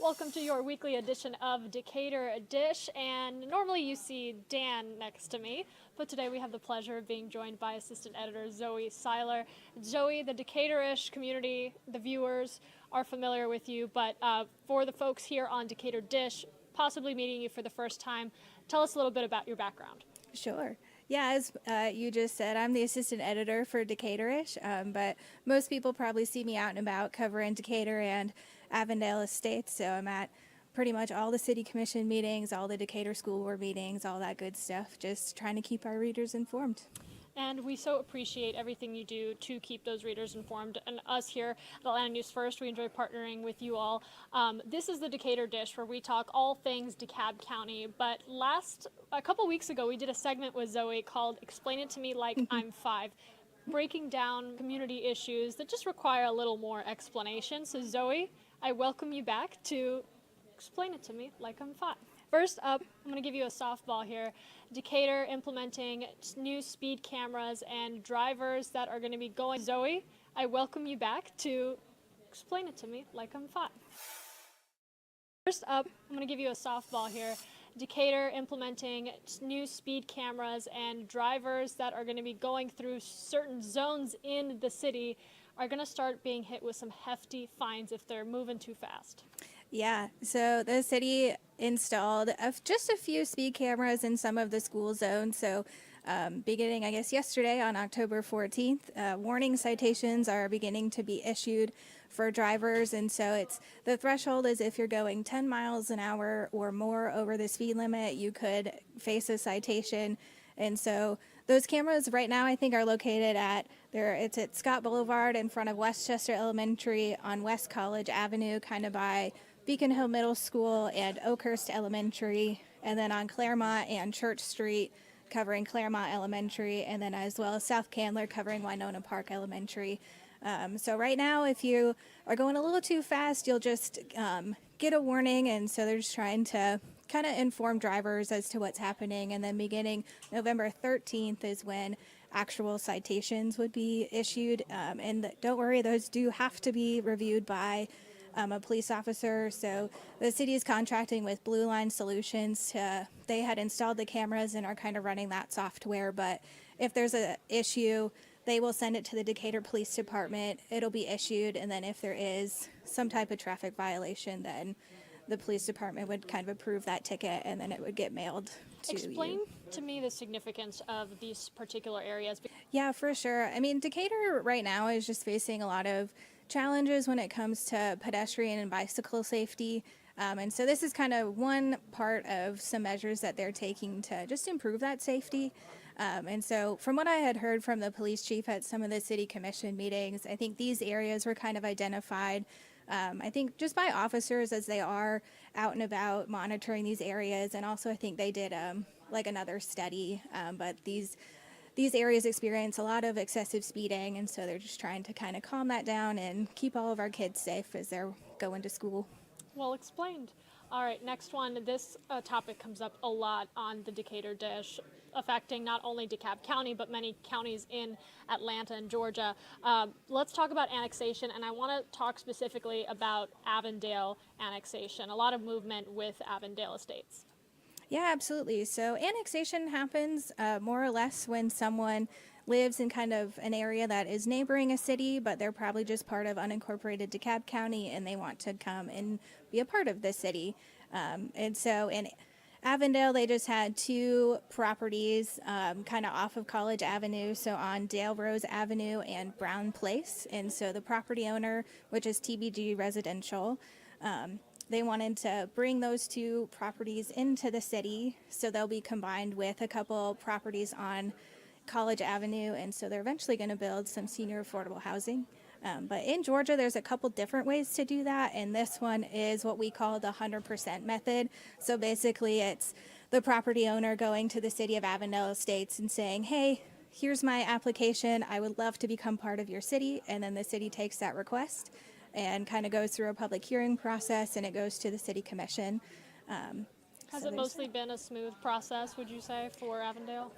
Welcome to your weekly edition of Decatur Dish, and normally you see Dan next to me, but today we have the pleasure of being joined by Assistant Editor Zoe Seiler. Zoe, the Decatur-ish community, the viewers are familiar with you, but for the folks here on Decatur Dish, possibly meeting you for the first time, tell us a little bit about your background. Sure. Yeah, as you just said, I'm the assistant editor for Decatur-ish, but most people probably see me out and about covering Decatur and Avondale Estates, so I'm at pretty much all the city commission meetings, all the Decatur school board meetings, all that good stuff, just trying to keep our readers informed. And we so appreciate everything you do to keep those readers informed. And us here at Atlanta News First, we enjoy partnering with you all. This is the Decatur Dish, where we talk all things DeKalb County. But a couple weeks ago, we did a segment with Zoe called Explain It to Me Like I'm 5, breaking down community issues that just require a little more explanation. So Zoe, I welcome you back to Explain It to Me Like I'm 5. First up, I'm going to give you a softball here. Decatur implementing new speed cameras and drivers that are going to be going. Zoe, I welcome you back to Explain It to Me Like I'm 5. First up, I'm going to give you a softball here. Decatur implementing new speed cameras and drivers that are going to be going through certain zones in the city are going to start being hit with some hefty fines if they're moving too fast. Yeah, so the city installed just a few speed cameras in some of the school zones. So beginning, I guess, yesterday on October 14th, warning citations are beginning to be issued for drivers. And so the threshold is if you're going 10 miles an hour or more over the speed limit, you could face a citation. And so those cameras right now, I think, are located it's at Scott Boulevard in front of Westchester Elementary on West College Avenue, kind of by Beacon Hill Middle School and Oakhurst Elementary, and then on Claremont and Church Street covering Claremont Elementary, and then as well as South Candler covering Winona Park Elementary. So right now, if you are going a little too fast, you'll just get a warning, and so they're just trying to kind of inform drivers as to what's happening. And then beginning November 13th is when actual citations would be issued. And don't worry, those do have to be reviewed by a police officer. So the city is contracting with Blue Line Solutions. They had installed the cameras and are kind of running that software. But if there's an issue, they will send it to the Decatur Police Department. It'll be issued. And then if there is some type of traffic violation, then the police department would kind of approve that ticket, and then it would get mailed to you. Explain to me the significance of these particular areas. Yeah, for sure. I mean, Decatur right now is just facing a lot of challenges when it comes to pedestrian and bicycle safety. And so this is kind of one part of some measures that they're taking to just improve that safety. And so from what I had heard from the police chief at some of the city commission meetings, I think these areas were kind of identified I think just by officers as they are out and about monitoring these areas. And also I think they did like another study, but these areas experience a lot of excessive speeding, and so they're just trying to kind of calm that down and keep all of our kids safe as they're going to school. Well explained. All right, next one. This topic comes up a lot on the Decatur Dish, affecting not only DeKalb County, but many counties in Atlanta and Georgia. Let's talk about annexation, and I want to talk specifically about Avondale annexation. A lot of movement with Avondale Estates. Yeah, absolutely. So annexation happens more or less when someone lives in kind of an area that is neighboring a city, but they're probably just part of unincorporated DeKalb County, and they want to come and be a part of the city. And so in Avondale, they just had two properties kind of off of College Avenue, so on Dale Rose Avenue and Brown Place. And so the property owner, which is TBG Residential, they wanted to bring those two properties into the city, so they'll be combined with a couple properties on College Avenue, and so they're eventually going to build some senior affordable housing. But in Georgia, there's a couple different ways to do that, and this one is what we call the 100% method. So basically, it's the property owner going to the city of Avondale Estates and saying, hey, here's my application. I would love to become part of your city, and then the city takes that request and kind of goes through a public hearing process, and it goes to the city commission. Has it mostly been a smooth process, would you say, for Avondale?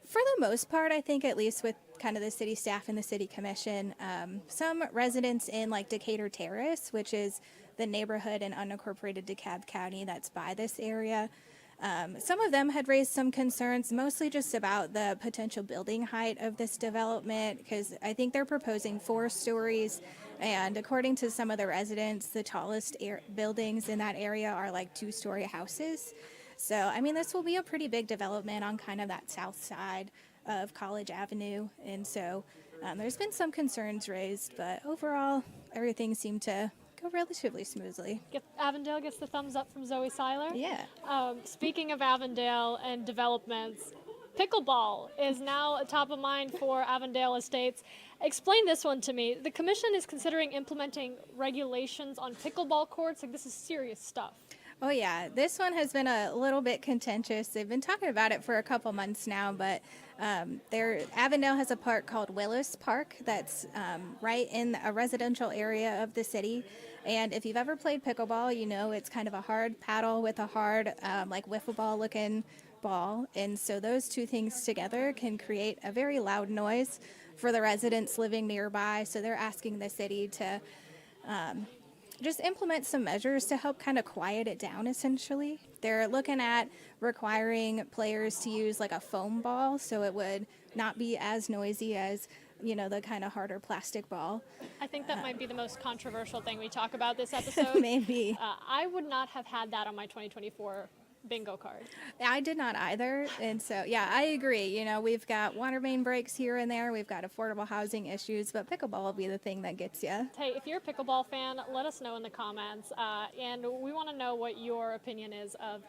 For the most part, I think, at least with kind of the city staff and the city commission. Some residents in like Decatur Terrace, which is the neighborhood in unincorporated DeKalb County that's by this area. Some of them had raised some concerns, mostly just about the potential building height of this development, because I think they're proposing 4 stories, and according to some of the residents, the tallest buildings in that area are like 2-story houses. So, I mean, this will be a pretty big development on kind of that south side of College Avenue, and so there's been some concerns raised, but overall, everything seemed to go relatively smoothly. Avondale gets the thumbs up from Zoe Seiler. Yeah. Speaking of Avondale and developments, pickleball is now top of mind for Avondale Estates. Explain this one to me. The commission is considering implementing regulations on pickleball courts. Like, this is serious stuff. Oh yeah, this one has been a little bit contentious. They've been talking about it for a couple months now, but Avondale has a park called Willis Park that's right in a residential area of the city. And if you've ever played pickleball, you know it's kind of a hard paddle with a hard, like wiffle ball looking ball. And so those two things together can create a very loud noise for the residents living nearby. So they're asking the city to just implement some measures to help kind of quiet it down, essentially. They're looking at requiring players to use like a foam ball so it would not be as noisy as, you know, the kind of harder plastic ball. I think that might be the most controversial thing we talk about this episode. Maybe. I would not have had that on my 2024 bingo card. I did not either. And so, yeah, I agree. You know, we've got water main breaks here and there. We've got affordable housing issues, but pickleball will be the thing that gets you. Hey, if you're a pickleball fan, let us know in the comments. And we want to know what your opinion is of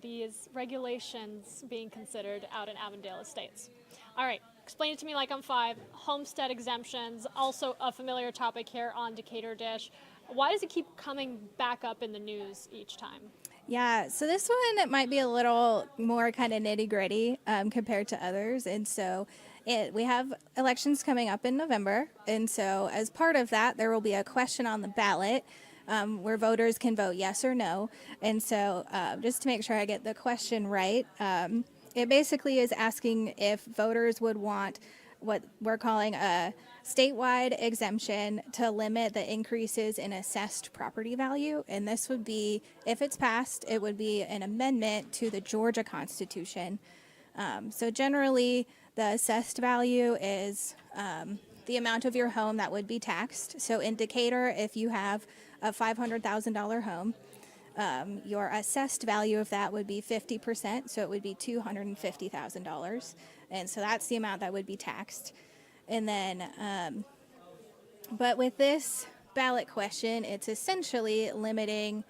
these regulations being considered out in Avondale Estates. All right. Explain it to me like I'm 5. Homestead exemptions, also a familiar topic here on Decatur Dish. Why does it keep coming back up in the news each time? Yeah, so this one it might be a little more kind of nitty gritty compared to others. And so we have elections coming up in November. And so as part of that, there will be a question on the ballot where voters can vote yes or no. And so just to make sure I get the question right, it basically is asking if voters would want what we're calling a statewide exemption to limit the increases in assessed property value. And this would be, if it's passed, it would be an amendment to the Georgia Constitution. So generally, the assessed value is the amount of your home that would be taxed. So in Decatur, if you have a $500,000 home, your assessed value of that would be 50%, so it would be $250,000. And so that's the amount that would be taxed. And then, but with this ballot question, it's essentially limiting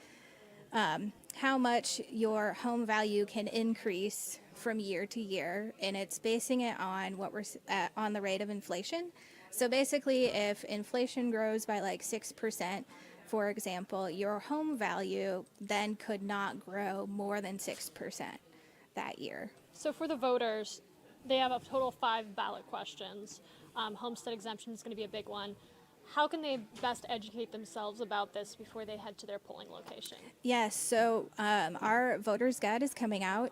how much your home value can increase from year to year, and it's basing it on what we're on the rate of inflation. So basically, if inflation grows by like 6%, for example, your home value then could not grow more than 6% that year. So for the voters, they have a total of 5 ballot questions. Homestead exemption is going to be a big one. How can they best educate themselves about this before they head to their polling location? Yes, so our voters guide is coming out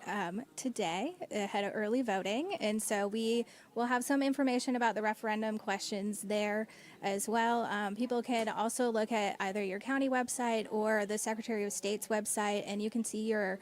today ahead of early voting, and so we will have some information about the referendum questions there as well. People can also look at either your county website or the Secretary of State's website, and you can see your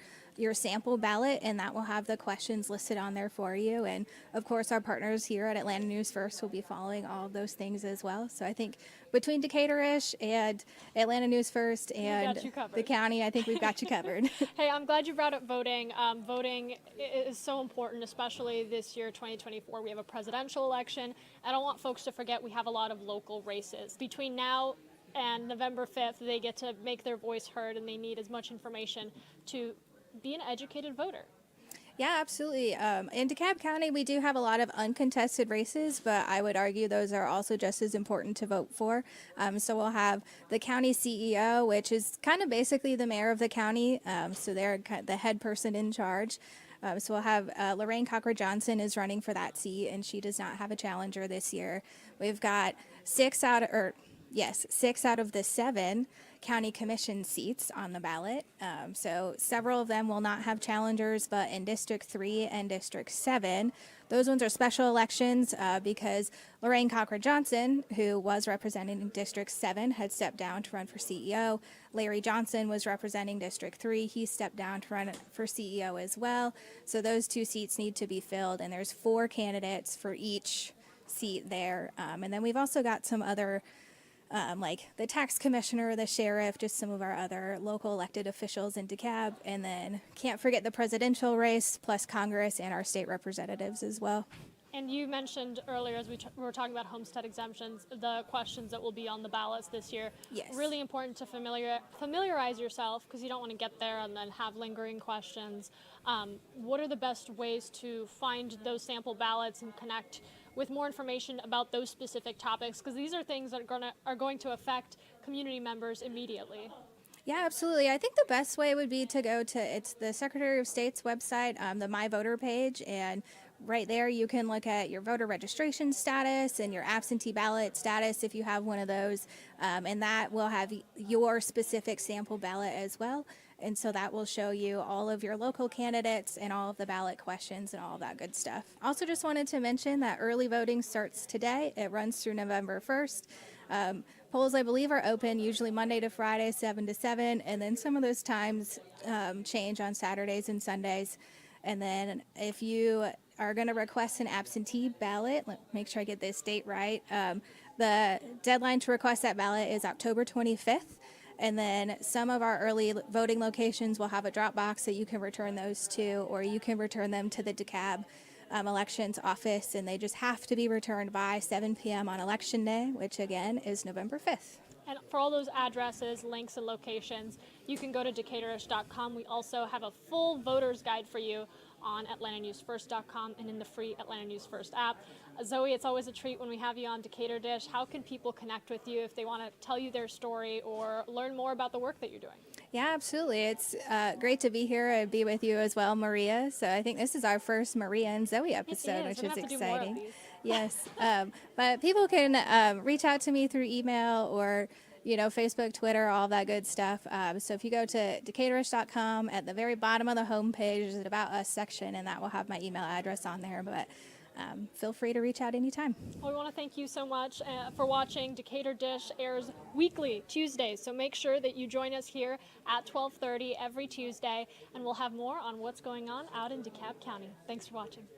sample ballot, and that will have the questions listed on there for you. And of course, our partners here at Atlanta News First will be following all of those things as well. So I think between Decatur-ish and Atlanta News First and the county, I think we've got you covered. Hey, I'm glad you brought up voting. Voting is so important, especially this year, 2024. We have a presidential election. I don't want folks to forget we have a lot of local races. Between now and November 5th, they get to make their voice heard, and they need as much information to be an educated voter. Yeah, absolutely. In DeKalb County, we do have a lot of uncontested races, but I would argue those are also just as important to vote for. So we'll have the county CEO, which is kind of basically the mayor of the county. So they're the head person in charge. So we'll have Lorraine Cocker-Johnson is running for that seat, and she does not have a challenger this year. We've got 6 out of the 7 county commission seats on the ballot. So several of them will not have challengers, but in District 3 and District 7, those ones are special elections because Lorraine Cochran Johnson, who was representing District 7, had stepped down to run for CEO. Larry Johnson was representing District 3. He stepped down to run for CEO as well. So those 2 seats need to be filled, and there's 4 candidates for each seat there. And then we've also got some other like the tax commissioner, the sheriff, just some of our other local elected officials in DeKalb. And then can't forget the presidential race, plus Congress and our state representatives as well. And you mentioned earlier, as we were talking about homestead exemptions, the questions that will be on the ballots this year. Yes. Really important to familiarize yourself, because you don't want to get there and then have lingering questions. What are the best ways to find those sample ballots and connect with more information about those specific topics? Because these are things that are going to affect community members immediately. Yeah, absolutely. I think the best way would be to go to it's the Secretary of State's website, the My Voter page, and right there you can look at your voter registration status and your absentee ballot status if you have one of those, and that will have your specific sample ballot as well. And so that will show you all of your local candidates and all of the ballot questions and all of that good stuff. Also just wanted to mention that early voting starts today. It runs through November 1st. Polls, I believe, are open usually Monday to Friday, 7 to 7, and then some of those times change on Saturdays and Sundays. And then if you are going to request an absentee ballot, make sure I get this date right, the deadline to request that ballot is October 25th. And then some of our early voting locations will have a drop box that you can return those to, or you can return them to the DeKalb elections office, and they just have to be returned by 7 p.m. on election day, which again is November 5th. And for all those addresses, links, and locations, you can go to Decaturish.com. We also have a full voter's guide for you on AtlantaNewsFirst.com and in the free Atlanta News First app. Zoe, it's always a treat when we have you on Decatur Dish. How can people connect with you if they want to tell you their story or learn more about the work that you're doing? Yeah, absolutely. It's great to be here and be with you as well, Maria. So I think this is our first Maria and Zoe episode, which is exciting. Yes, but people can reach out to me through email or Facebook, Twitter, all that good stuff. So if you go to Decaturish.com, at the very bottom of the homepage is an About Us section, and that will have my email address on there. But feel free to reach out anytime. Well, we want to thank you so much for watching. Decatur Dish airs weekly Tuesdays, so make sure that you join us here at 12:30 every Tuesday, and we'll have more on what's going on out in DeKalb County. Thanks for watching.